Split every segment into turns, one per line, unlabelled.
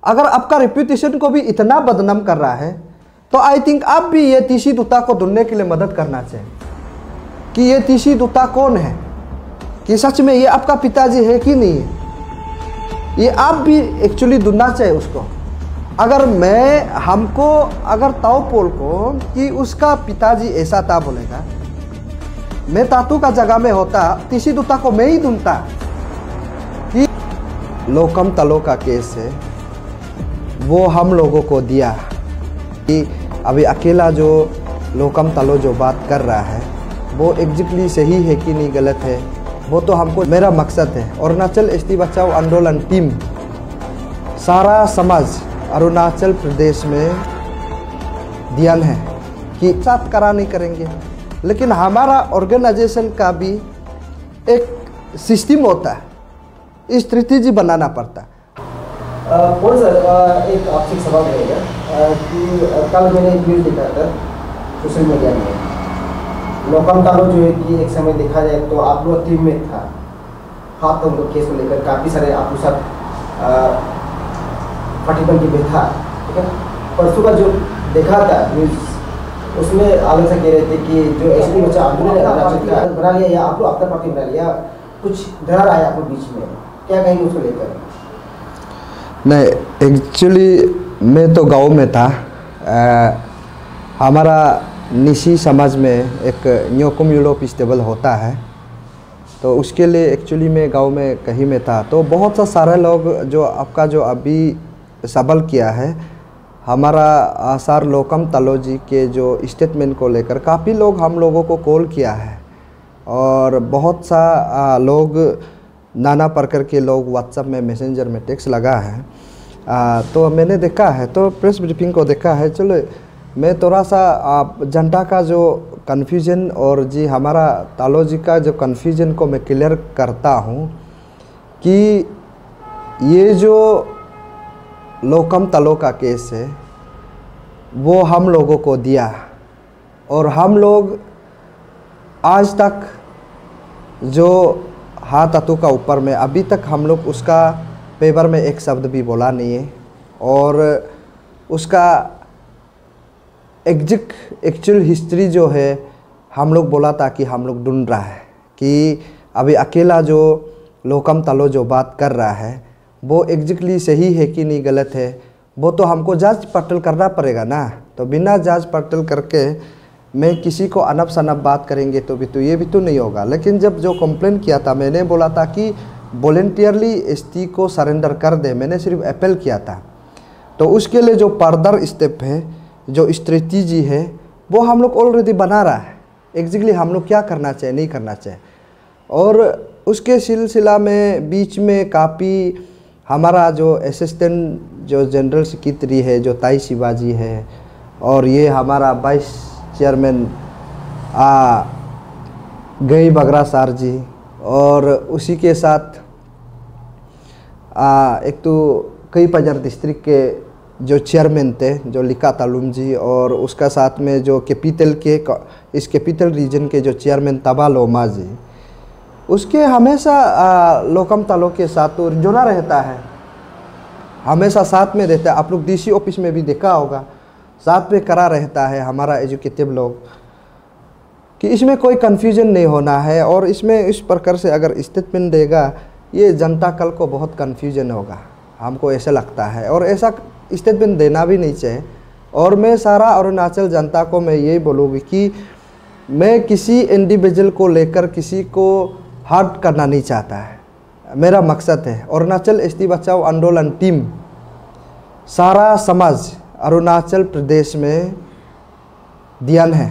अगर आपका रेप्यूटेशन को भी इतना बदनाम कर रहा है तो आई थिंक आप भी ये तीसी दूता को ढूंढने के लिए मदद करना चाहिए कि ये तीसी दूता कौन है, कि सच में ये आपका पिताजी है कि नहीं है। ये आप भी एक्चुअली ढूंढना चाहिए उसको। अगर हमको अगर ताऊ पोल को कि उसका पिताजी ऐसा था बोलेगा, मैं तातू का जगह में होता तीसी दूता को मैं ही ढूंढता। कि लोकम तलो का केस है वो हम लोगों को दिया कि अभी अकेला जो लोकम तलो जो बात कर रहा है वो एग्जैक्टली सही है कि नहीं गलत है, वो तो हमको, मेरा मकसद है अरुणाचल एसटी बचाओ आंदोलन टीम सारा समाज अरुणाचल प्रदेश में ध्यान है कि साथ करा नहीं करेंगे, लेकिन हमारा ऑर्गेनाइजेशन का भी एक सिस्टम होता है, स्ट्रेटेजी बनाना पड़ता है।
कौन सर एक आपसे सवाल रहेगा कि कल मैंने एक वीडियो देखा था सोशल मीडिया में, लोकम तालो जो है कि एक समय देखा जाए तो आप लोग टीम में था, हाथ हम लोग केस को लेकर काफ़ी सारे आप लोग सब पार्टिकल में था, ठीक है। परसों का जो देखा था न्यूज़, उसमें आलोचना कह रहे थे कि जो एसटी बच्चा आंदोलन बना लिया या आप लोग अपना पार्टी बना लिया, कुछ दरार आया आप लोग बीच में, क्या कहेंगे उसको लेकर?
नहीं, एक्चुअली मैं तो गांव में था। हमारा निशी समाज में एक न्योकुम यूलो फेस्टिवल होता है, तो उसके लिए एक्चुअली मैं गांव में कहीं में था। तो बहुत सा सारे लोग जो आपका जो अभी सवाल किया है, हमारा आसार लोकम तलो जी के जो स्टेटमेंट को लेकर काफ़ी लोग हम लोगों को कॉल किया है और बहुत सा लोग नाना प्रकार के लोग व्हाट्सएप में मैसेंजर में टेक्स्ट लगा है। तो मैंने देखा है, तो प्रेस ब्रीफिंग को देखा है। चलो मैं थोड़ा सा जनता का जो कन्फ्यूजन और जी हमारा तालो जी का जो कन्फ्यूजन को मैं क्लियर करता हूँ कि ये जो लोकम तलो का केस है वो हम लोगों को दिया और हम लोग आज तक जो हाथ तातू का ऊपर में अभी तक हम लोग उसका पेपर में एक शब्द भी बोला नहीं है और उसका एक्चुअल हिस्ट्री जो है हम लोग बोला था कि हम लोग ढूंढ रहा है कि अभी अकेला जो लोकम तलो जो बात कर रहा है वो एग्जैक्टली सही है कि नहीं गलत है, वो तो हमको जांच पड़ताल करना पड़ेगा ना। तो बिना जांच पड़ताल करके मैं किसी को अनब सनब बात करेंगे तो ये भी तो नहीं होगा। लेकिन जब जो कंप्लेन किया था, मैंने बोला था कि वॉलेंटियरली एसटी को सरेंडर कर दे, मैंने सिर्फ अपील किया था। तो उसके लिए जो फर्दर स्टेप है, जो स्ट्रेटजी है, वो हम लोग ऑलरेडी बना रहा है एग्जैक्टली हम लोग क्या करना चाहिए नहीं करना चाहिए। और उसके सिलसिला में बीच में काफ़ी हमारा जो असिस्टेंट जो जनरल सेक्रेटरी है जो ताई शिवाजी है और ये हमारा वाइस चेयरमैन गई बगरा सार जी और उसी के साथ एक तो कई पंजार डिस्ट्रिक्ट के जो चेयरमैन थे जो लिका तालुम जी और उसका साथ में जो कैपिटल के इस कैपिटल रीजन के जो चेयरमैन तबा लोमा जी, उसके हमेशा लोकम तलो के साथ तो जुड़ा रहता है, हमेशा साथ में रहता है। आप लोग डीसी ऑफिस में भी देखा होगा, साथ में करा रहता है हमारा एजुकेटिव लोग, कि इसमें कोई कन्फ्यूजन नहीं होना है। और इसमें इस प्रकार से अगर स्टेटमेंट देगा ये जनता कल को बहुत कन्फ्यूजन होगा, हमको ऐसा लगता है और ऐसा स्टेटमेंट देना भी नहीं चाहिए। और मैं सारा अरुणाचल जनता को मैं यही बोलूँगी कि मैं किसी इंडिविजुअल को लेकर किसी को हर्ट करना नहीं चाहता है। मेरा मकसद है अरुणाचल एसटी बचाओ आंदोलन टीम सारा समाज अरुणाचल प्रदेश में ध्यान है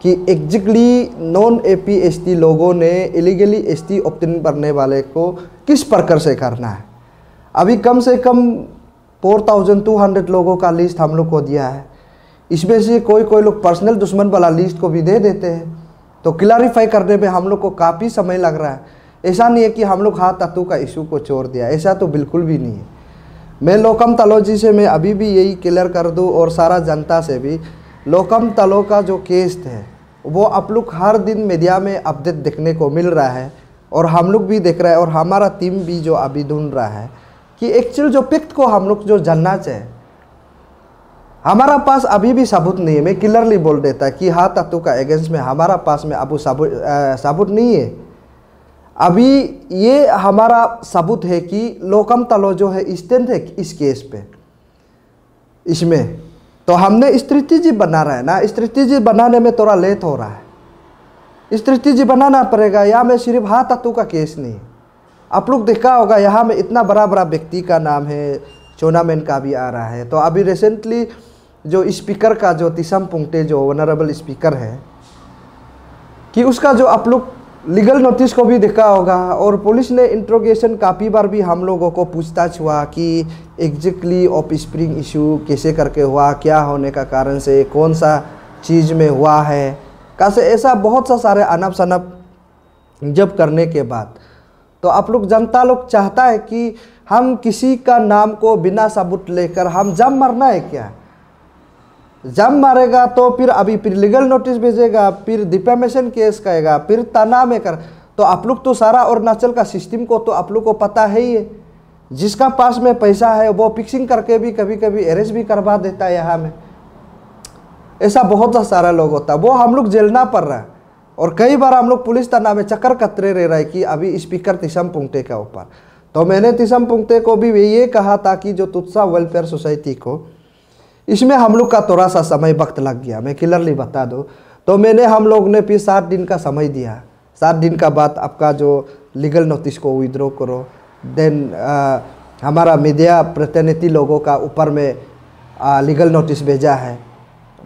कि एग्जैक्टली नॉन एपी एसटी लोगों ने इलीगली एसटी ऑप्टेन करने वाले को किस प्रकार से करना है। अभी कम से कम 4200 लोगों का लिस्ट हम लोग को दिया है, इसमें से कोई लोग पर्सनल दुश्मन वाला लिस्ट को भी दे देते हैं। तो क्लैरिफाई करने में हम लोग को काफ़ी समय लग रहा है। ऐसा नहीं है कि हम लोग हाथ तातू का इशू को छोड़ दिया, ऐसा तो बिल्कुल भी नहीं है। मैं लोकम तलो जी से मैं अभी भी यही क्लियर कर दूं और सारा जनता से भी, लोकम तलो का जो केस है वो आप लोग हर दिन मीडिया में अपडेट देखने को मिल रहा है और हम लोग भी देख रहे हैं और हमारा टीम भी जो अभी ढूंढ रहा है कि एक्चुअल जो फैक्ट को हम लोग जो जानना चाहिए। हमारा पास अभी भी सबूत नहीं है, मैं क्लियरली बोल देता कि हाँ तातू का अगेंस्ट में हमारा पास में अबू सबूत नहीं है। अभी ये हमारा सबूत है कि लोकम तलो जो है स्टैंड है इस केस पे, इसमें तो हमने स्ट्रेटेजी बना रहा है ना, स्ट्रेटेजी बनाने में थोड़ा लेट हो रहा है। स्ट्रेटेजी बनाना पड़ेगा। यहाँ में सिर्फ हाँ तातू का केस नहीं, आप लोग देखा होगा यहाँ में इतना बड़ा बड़ा व्यक्ति का नाम है, चोनामेन का भी आ रहा है। तो अभी रिसेंटली जो स्पीकर का जो तिसम पुंगटे जो ऑनरेबल स्पीकर है कि उसका जो आप लोग लीगल नोटिस को भी देखा होगा, और पुलिस ने इंट्रोगेशन काफ़ी बार भी हम लोगों को पूछताछ हुआ कि एग्जैक्टली ऑफ स्प्रिंग इशू कैसे करके हुआ, क्या होने का कारण से, कौन सा चीज़ में हुआ है, कैसे, ऐसा बहुत सा सारे अनब शनब जब करने के बाद तो आप लोग जनता लोग चाहता है कि हम किसी का नाम को बिना सबूत लेकर हम जब मरना है क्या? जब मारेगा तो फिर लीगल नोटिस भेजेगा, फिर डिफेमेशन केस करेगा, फिर तना में कर। तो आप लोग तो सारा अरुणाचल का सिस्टम को तो आप लोग को पता है ही है। जिसका पास में पैसा है वो फिक्सिंग करके भी कभी कभी अरेस्ट भी करवा देता है। यहाँ में ऐसा बहुत सारा लोग होता है, वो हम लोग झेलना पड़ रहा है। और कई बार हम लोग पुलिस थाना में चक्कर कतरे रह रहे कि अभी स्पीकर तिसम पुंगटे के ऊपर। तो मैंने तिसम पुंगटे को भी ये कहा था कि जो तुत्सा वेलफेयर सोसाइटी को, इसमें हम लोग का थोड़ा सा समय वक्त लग गया, मैं क्लियरली बता दूं। तो मैंने हम लोग ने फिर 7 दिन का समय दिया। 7 दिन का बाद आपका जो लीगल नोटिस को विड्रॉ करो। देन हमारा मीडिया प्रतिनिधि लोगों का ऊपर में लीगल नोटिस भेजा है।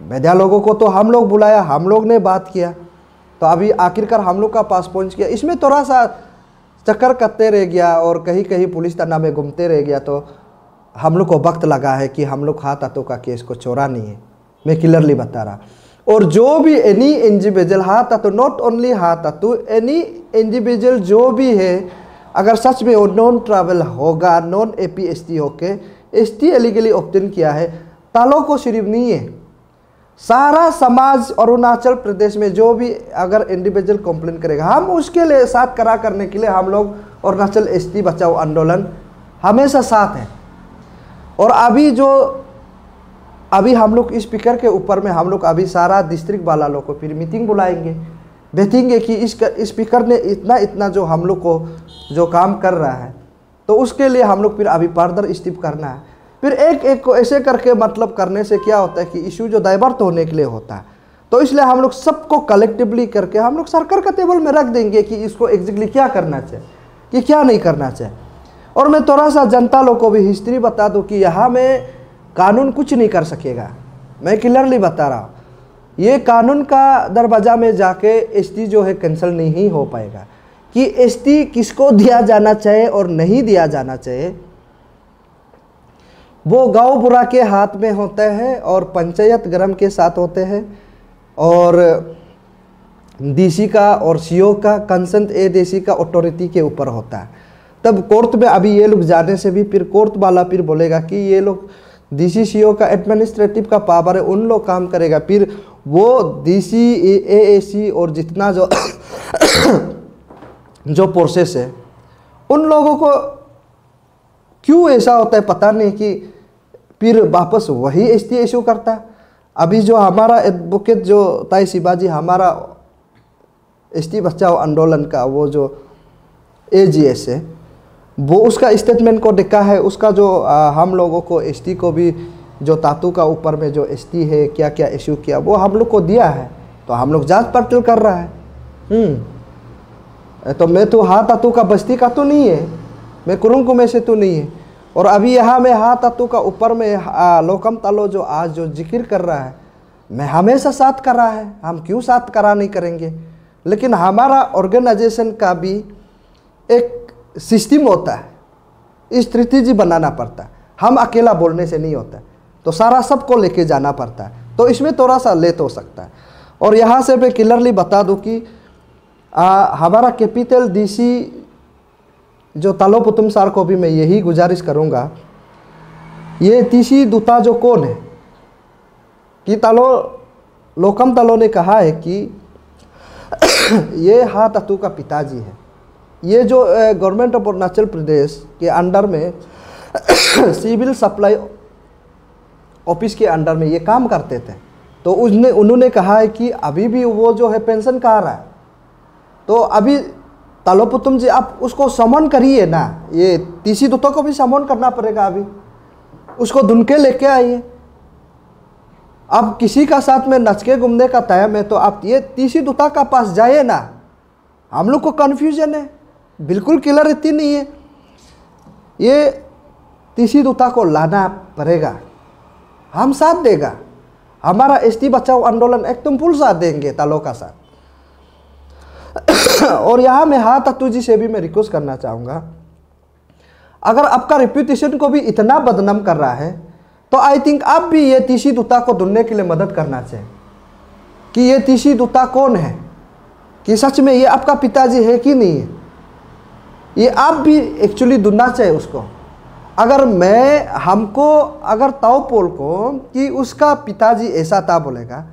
मीडिया लोगों को तो हम लोग बुलाया, हम लोग ने बात किया। तो अभी आखिरकार हम लोग का पास पहुंच गया। इसमें थोड़ा सा चक्कर करते रह गया और कहीं कहीं पुलिस थाना में घूमते रह गया। तो हम लोग को वक्त लगा है कि हम लोग हाँ तातू का केस को छोड़ा नहीं है, मैं क्लियरली बता रहा। और जो भी एनी इंडिविजुअल हाँ तातू, नॉट ओनली हाँ तातू, एनी इंडिविजुअल जो भी है, अगर सच में वो नॉन ट्रैवल होगा, नॉन APST होके ST इलीगली ऑब्टेन किया है, तालों को सिर्फ नहीं है, सारा समाज अरुणाचल प्रदेश में जो भी अगर इंडिविजुअल कंप्लेन करेगा, हम उसके लिए साथ करा करने के लिए हम लोग अरुणाचल ST बचाओ आंदोलन हमेशा साथ है। और अभी हम लोग स्पीकर के ऊपर में हम लोग अभी सारा डिस्ट्रिक्ट वाला लोग को फिर मीटिंग बुलाएंगे, देखेंगे कि इस स्पीकर ने इतना जो हम लोग को जो काम कर रहा है, तो उसके लिए हम लोग फिर अभी फर्दर स्टेप करना है। फिर एक एक को ऐसे करके मतलब करने से क्या होता है कि इशू जो डाइवर्ट होने के लिए होता है। तो इसलिए हम लोग सबको कलेक्टिवली करके हम लोग सरकार का टेबल में रख देंगे कि इसको एग्जैक्टली क्या करना चाहिए, कि क्या नहीं करना चाहिए। और मैं थोड़ा सा जनता लोग को भी हिस्ट्री बता दूं कि यहाँ में कानून कुछ नहीं कर सकेगा, मैं क्लियरली बता रहा हूँ। ये कानून का दरवाजा में जाके ST जो है कैंसिल नहीं हो पाएगा कि ST किसको दिया जाना चाहिए और नहीं दिया जाना चाहिए। वो गांव बुरा के हाथ में होते हैं और पंचायत गरम के साथ होते हैं, और DC का और CO का कंसेंट DC का अथॉरिटी के ऊपर होता है। तब कोर्ट में अभी ये लोग जाने से भी फिर कोर्ट वाला फिर बोलेगा कि ये लोग DC CO का एडमिनिस्ट्रेटिव का पावर है, उन लोग काम करेगा। फिर वो DC AAC और जितना जो जो प्रोसेस है, उन लोगों को क्यों ऐसा होता है पता नहीं कि फिर वापस वही ST इशू करता है। अभी जो हमारा एडवोकेट जो ताई शिवाजी, हमारा ST बचाओ आंदोलन का वो जो AGS है, वो उसका स्टेटमेंट को देखा है। उसका जो हम लोगों को ST को भी जो तातू का ऊपर में जो ST है क्या क्या इशू किया वो हम लोग को दिया है। तो हम लोग जांच पड़ताल कर रहा है। तो मैं तो हाँ तातू का बस्ती का तो नहीं है, मैं कुरुंग में से तो नहीं है। और अभी यहाँ में हाँ तातू का ऊपर में लोकम तालो जो आज जो जिक्र कर रहा है, मैं हमेशा साथ कर रहा है, हम क्यों साथ करा नहीं करेंगे। लेकिन हमारा ऑर्गेनाइजेशन का भी एक सिस्टम होता है, स्ट्रेटेजी बनाना पड़ता है, हम अकेला बोलने से नहीं होता है, तो सारा सबको लेके जाना पड़ता है। तो इसमें थोड़ा सा लेट हो सकता है। और यहाँ से मैं क्लियरली बता दूं कि हमारा कैपिटल DC जो तालो पुतुम सार को भी मैं यही गुजारिश करूँगा, ये तीसरी दूता जो कौन है कि तालो लोकम तालो ने कहा है कि ये हाँ तातू का पिताजी है। ये जो गवर्नमेंट ऑफ अरुणाचल प्रदेश के अंडर में सिविल सप्लाई ऑफिस के अंडर में ये काम करते थे। तो उन्होंने कहा है कि अभी भी वो जो है पेंशन कहा रहा है, तो अभी तालोपुतुम जी आप उसको समन करिए ना, ये तीसी दुतो को भी समन करना पड़ेगा, अभी उसको धुन के लेके आइए। अब किसी का साथ में नच के घूमने का टाइम है तो आप ये तीसी दुता का पास जाइए ना। हम लोग को कन्फ्यूजन है, बिल्कुल क्लियरिटी नहीं है। ये तीसी दुता को लाना पड़ेगा, हम साथ देगा, हमारा एसटी बचाओ आंदोलन एकदम फुल साथ देंगे तालो का साथ। और यहाँ मैं तत्तू जी से भी मैं रिक्वेस्ट करना चाहूँगा, अगर आपका रेप्यूटेशन को भी इतना बदनाम कर रहा है तो आई थिंक आप भी ये तीसी दुता को ढूंढने के लिए मदद करना चाहिए कि ये तीसी दुता कौन है, कि सच में ये आपका पिताजी है कि नहीं है। ये आप भी एक्चुअली ढूंढना चाहिए उसको। अगर हमको अगर ताओपोल को कि उसका पिताजी ऐसा था बोलेगा,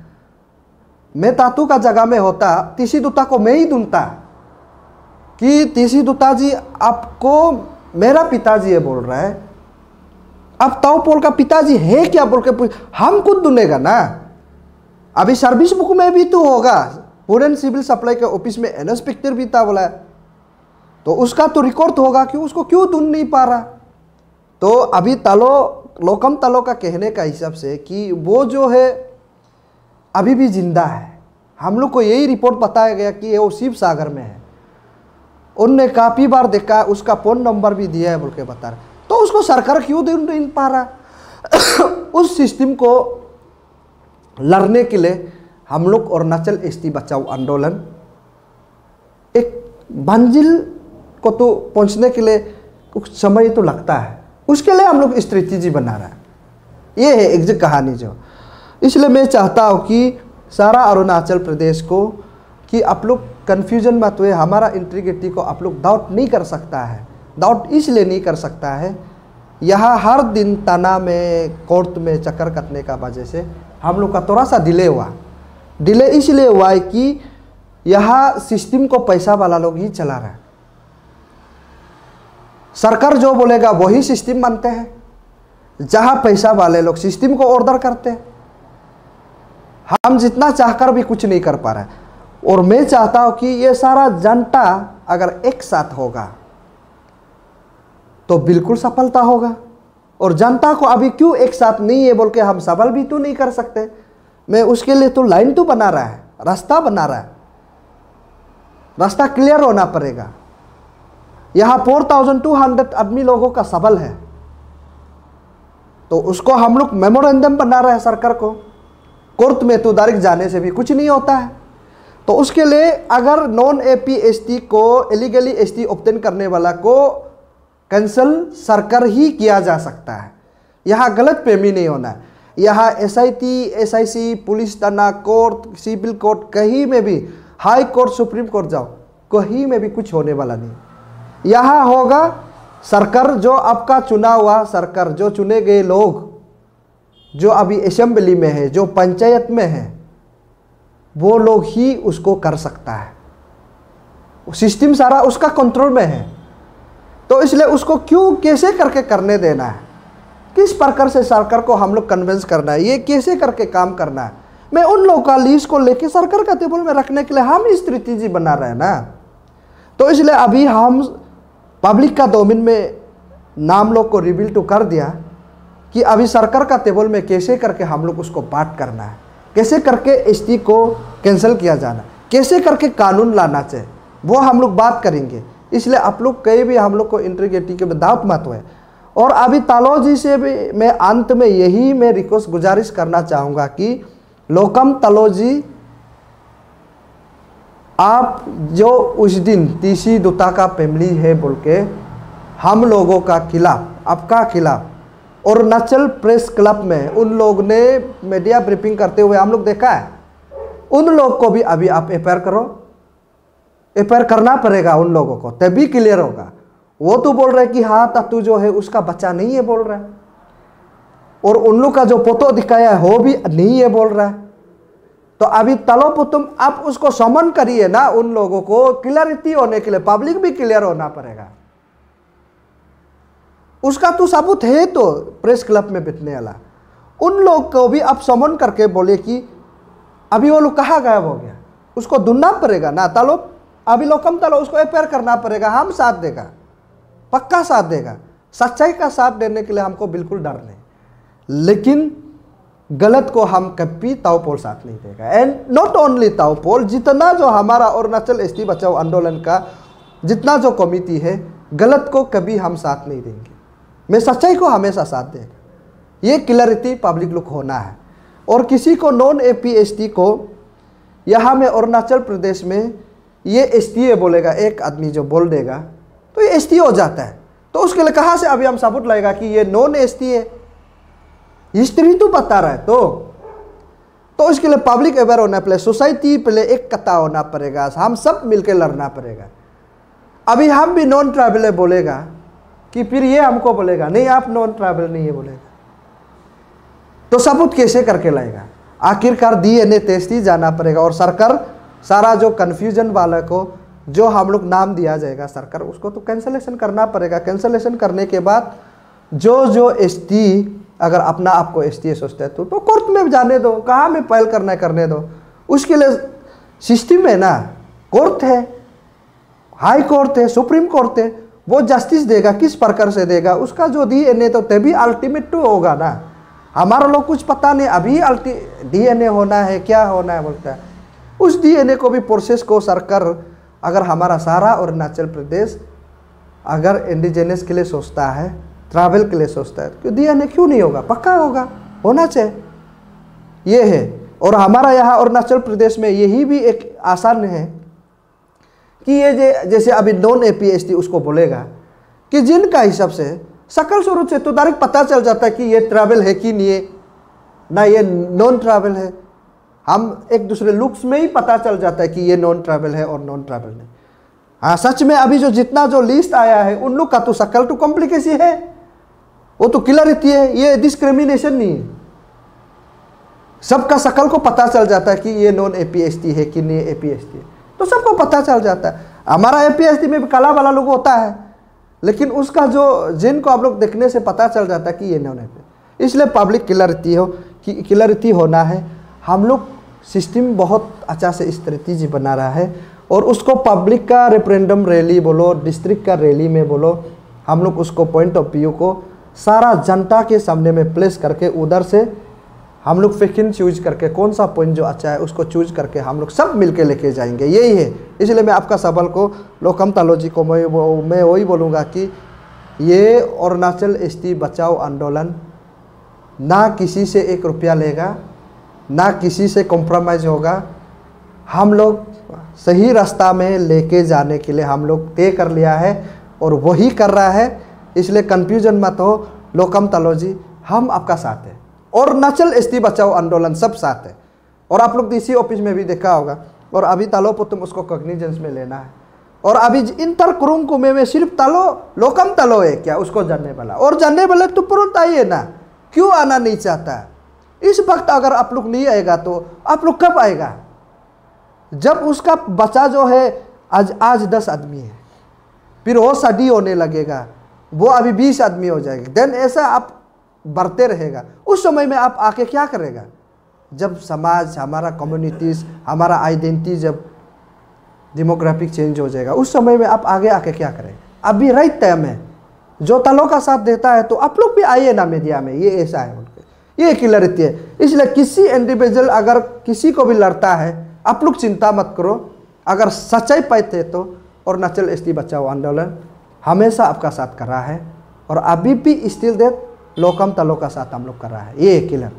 मैं तातू का जगह में होता तीसी दुता को मैं ही ढूंढता कि तीसी दुता जी आपको मेरा पिताजी है बोल रहा है, अब ताओपोल का पिताजी है क्या बोल के हम खुद ढूंढेगा ना। अभी सर्विस बुक में भी तो होगा, फूड सिविल सप्लाई के ऑफिस में इंस्पेक्टर भी था बोला है, तो उसका तो रिकॉर्ड होगा कि उसको क्यों ढूंढ नहीं पा रहा। तो अभी लोकम तलो का कहने का हिसाब से कि वो जो है अभी भी जिंदा है। हम लोग को यही रिपोर्ट बताया गया कि वो शिव सागर में है, उनने काफ़ी बार देखा, उसका फ़ोन नंबर भी दिया है बोल के बता रहा। तो उसको सरकार क्यों ढूंढ नहीं पा रहा। उस सिस्टम को लड़ने के लिए हम लोग अरुणाचल एसटी बचाओ आंदोलन एक मंजिल को तो पहुंचने के लिए कुछ समय तो लगता है, उसके लिए हम लोग स्ट्रेटेजी बना रहा है। ये है एग्जैक्ट कहानी जो। इसलिए मैं चाहता हूँ कि सारा अरुणाचल प्रदेश को कि आप लोग कन्फ्यूजन मत हुए, हमारा इंटीग्रिटी को आप लोग डाउट नहीं कर सकता है। डाउट इसलिए नहीं कर सकता है, यहाँ हर दिन तना में कोर्ट में चक्कर कटने का वजह से हम लोग का थोड़ा सा डिले हुआ। डिले इसलिए हुआ है कि यहाँ सिस्टम को पैसा वाला लोग ही चला रहा है। सरकार जो बोलेगा वही सिस्टम मानते हैं, जहाँ पैसा वाले लोग सिस्टम को ऑर्डर करते हैं। हम जितना चाहकर भी कुछ नहीं कर पा रहे हैं। और मैं चाहता हूँ कि ये सारा जनता अगर एक साथ होगा तो बिल्कुल सफलता होगा। और जनता को अभी क्यों एक साथ नहीं है बोल के हम सवाल भी तो नहीं कर सकते। मैं उसके लिए तो लाइन तो बना रहा है, रास्ता बना रहा है, रास्ता क्लियर होना पड़ेगा। यहाँ 4200 आदमी लोगों का सवाल है, तो उसको हम लोग मेमोरेंडम बना रहे हैं सरकार को। कोर्ट में तो डायरेक्ट जाने से भी कुछ नहीं होता है। तो उसके लिए अगर नॉन एपी एसटी को इलीगली एसटी ऑब्टेन करने वाला को कैंसल सरकार ही किया जा सकता है। यहाँ गलत फहमी नहीं होना है। यहाँ एसआईटी, एसआईसी, पुलिस थाना, कोर्ट, सिविल कोर्ट, कहीं में भी, हाई कोर्ट, सुप्रीम कोर्ट जाओ, कहीं में भी कुछ होने वाला नहीं। यहाँ होगा सरकार, जो आपका चुना हुआ सरकार, जो चुने गए लोग जो अभी असेंबली में है, जो पंचायत में है, वो लोग ही उसको कर सकता है। सिस्टम सारा उसका कंट्रोल में है। तो इसलिए उसको क्यों कैसे करके करने देना है, किस प्रकार से सरकार को हम लोग कन्विंस करना है, ये कैसे करके काम करना है। मैं उन लोगों का लीज को लेके सरकार का टेबल में रखने के लिए हम स्ट्रेटेजी बना रहे हैं ना। तो इसलिए अभी हम पब्लिक का डोमेन में नाम लोग को रिवील तो कर दिया कि अभी सरकार का टेबल में कैसे करके हम लोग उसको बात करना है, कैसे करके एसटी को कैंसिल किया जाना, कैसे करके कानून लाना चाहिए, वो हम लोग बात करेंगे। इसलिए आप लोग कहीं भी हम लोग को इंटीग्रिटी के दावत मत हुए। और अभी तालो जी से भी मैं अंत में यही मैं रिक्वेस्ट गुजारिश करना चाहूँगा कि लोकम तालो जी, आप जो उस दिन तीसी दुता का फैमिली है बोल के हम लोगों का खिलाफ, आपका खिलाफ अरुणाचल प्रेस क्लब में उन लोग ने मीडिया ब्रीफिंग करते हुए हम लोग देखा है, उन लोग को भी अभी आप एफआईआर करो, एफआईआर करना पड़ेगा उन लोगों को, तभी क्लियर होगा। वो तो बोल रहे कि हाँ तत्तू जो है उसका बच्चा नहीं है बोल रहा है, और उन लोग का जो फोटो दिखाया है वो भी नहीं है बोल रहा है। तो अभी तलो पुतुम आप उसको समन करिए ना, उन लोगों को क्लियरिटी होने के लिए, पब्लिक भी क्लियर होना पड़ेगा। उसका तो सबूत है तो प्रेस क्लब में बैठने वाला। उन लोग को भी आप समन करके बोले कि अभी वो लोग कहाँ गायब हो गया, उसको ढूंढना पड़ेगा ना। तालो अभी लोकम तालो उसको एफआईआर करना पड़ेगा। हम साथ देगा, पक्का साथ देगा। सच्चाई का साथ देने के लिए हमको बिल्कुल डर नहीं, लेकिन गलत को हम कभी ताओपोल साथ नहीं देगा। एंड नॉट ओनली ताओपोल, जितना जो हमारा अरुणाचल एसटी बचाओ आंदोलन का जितना जो कमिटी है, गलत को कभी हम साथ नहीं देंगे। मैं सच्चाई को हमेशा साथ देगा। ये क्लैरिटी पब्लिक लुक होना है। और किसी को नॉन एपीएसटी को यहाँ में अरुणाचल प्रदेश में ये एसटीए बोलेगा, एक आदमी जो बोल देगा तो ये एसटी हो जाता है। तो उसके लिए कहाँ से अभी हम सबूत लाएगा कि ये नॉन एसटी है? हिस्ट्री तो बता रहा है। तो उसके लिए पब्लिक अवेयर होना पड़ेगा, सोसाइटी पहले एक कता होना पड़ेगा, हम सब मिलकर लड़ना पड़ेगा। अभी हम भी नॉन ट्राइबल बोलेगा कि फिर ये हमको बोलेगा नहीं आप नॉन ट्राइबल नहीं है बोलेगा, तो सबूत कैसे करके लाएगा? आखिरकार डीएनए टेस्ट ही जाना पड़ेगा। और सरकार सारा जो कन्फ्यूजन वाला को जो हम लोग नाम दिया जाएगा सरकार उसको तो कैंसलेशन करना पड़ेगा। कैंसलेशन करने के बाद जो एसटी अगर अपना आपको एसटी सोचता है तो कोर्ट में जाने दो, कहाँ में फाइल करना है करने दो। उसके लिए सिस्टम है ना, कोर्ट है, हाई कोर्ट है, सुप्रीम कोर्ट है, वो जस्टिस देगा। किस प्रकार से देगा उसका जो डीएनए तो तभी अल्टीमेट तो होगा ना। हमारा लोग कुछ पता नहीं अभी डीएनए होना है क्या होना है बोलता है। उस डीएनए को भी प्रोसेस को सरकार अगर हमारा सारा अरुणाचल प्रदेश अगर इंडिजिनस के लिए सोचता है, ट्रैवल के लिए सोचता है, तो डीएनए क्यों नहीं होगा? पक्का होगा, होना चाहिए। ये है। और हमारा यहाँ अरुणाचल प्रदेश में यही भी एक आसान है कि ये जैसे अभी नॉन एपीएसटी उसको बोलेगा कि जिनका हिसाब से सकल स्वरूप से तो डायरेक्ट पता चल जाता है कि ये ट्रैवल है कि नहीं है ना, ये नॉन ट्रैवल है। हम एक दूसरे लुक्स में ही पता चल जाता है कि ये नॉन ट्रैवल है और नॉन ट्रैवल नहीं। हाँ, सच में अभी जो जितना जो लिस्ट आया है उन लोग का तो सकल टू कॉम्प्लिकेसी है, वो तो क्लियरिटी है, ये डिस्क्रिमिनेशन नहीं है। सबका सकल को पता चल जाता है कि ये नॉन एपीएसटी है कि नहीं एपीएसटी है, तो सबको पता चल जाता है। हमारा एपीएसटी में भी काला वाला लोग होता है, लेकिन उसका जो जिनको आप लोग देखने से पता चल जाता है कि ये नॉन एपीएसटी। इसलिए पब्लिक क्लियरिटी होना है। हम लोग सिस्टम बहुत अच्छा से स्ट्रेटेजी बना रहा है और उसको पब्लिक का रेफरेंडम रैली बोलो, डिस्ट्रिक्ट का रैली में बोलो, हम लोग उसको पॉइंट ऑफ व्यू को सारा जनता के सामने में प्लेस करके उधर से हम लोग फिकिन चूज करके कौन सा पॉइंट जो अच्छा है उसको चूज करके हम लोग सब मिलके लेके जाएंगे। यही है। इसलिए मैं आपका सवाल को लोकम तालोजी को मैं वही बोलूँगा कि ये अरुणाचल एसटी बचाओ आंदोलन ना किसी से 1 रुपया लेगा, ना किसी से कॉम्प्रोमाइज़ होगा। हम लोग सही रास्ता में लेके जाने के लिए हम लोग तय कर लिया है और वही कर रहा है। इसलिए कन्फ्यूजन मत हो। लोकम तालोजी हम आपका साथ है और अरुणाचल एसटी बचाओ आंदोलन सब साथ है। और आप लोग डीसी ऑफिस में भी देखा होगा। और अभी तालो पर तुम उसको कॉग्निजेंस में लेना है। और अभी इंटर कुरुंग कुमे में सिर्फ तालो लोकम तालो है क्या उसको जानने वाला, और जानने वाले तो तुरंत आइए ना, क्यों आना नहीं चाहता? इस वक्त अगर आप लोग नहीं आएगा तो आप लोग कब आएगा? जब उसका बच्चा जो है आज 10 आदमी है, फिर वो सदी होने लगेगा, वो अभी 20 आदमी हो जाएगा, देन ऐसा आप बढ़ते रहेगा। उस समय में आप आके क्या करेगा? जब समाज हमारा कम्युनिटीज़ हमारा आइडेंटिटी जब डेमोग्राफिक चेंज हो जाएगा, उस समय में आप आगे आके क्या करेंगे? अभी राइट टाइम है। जो तालों का साथ देता है तो आप लोग भी आइए ना मीडिया में, ये ऐसा है उनके, ये क्लियरिटी है। इसलिए किसी इंडिविजुअल अगर किसी को भी लड़ता है, आप लोग चिंता मत करो। अगर सच्चाई पाते तो अरुणाचल एसटी बचाओ आंदोलन हमेशा आपका साथ कर रहा है और अभी भी स्टिल दैट लोकम तालों का साथ हम लोग कर रहा है। ये क्लियर।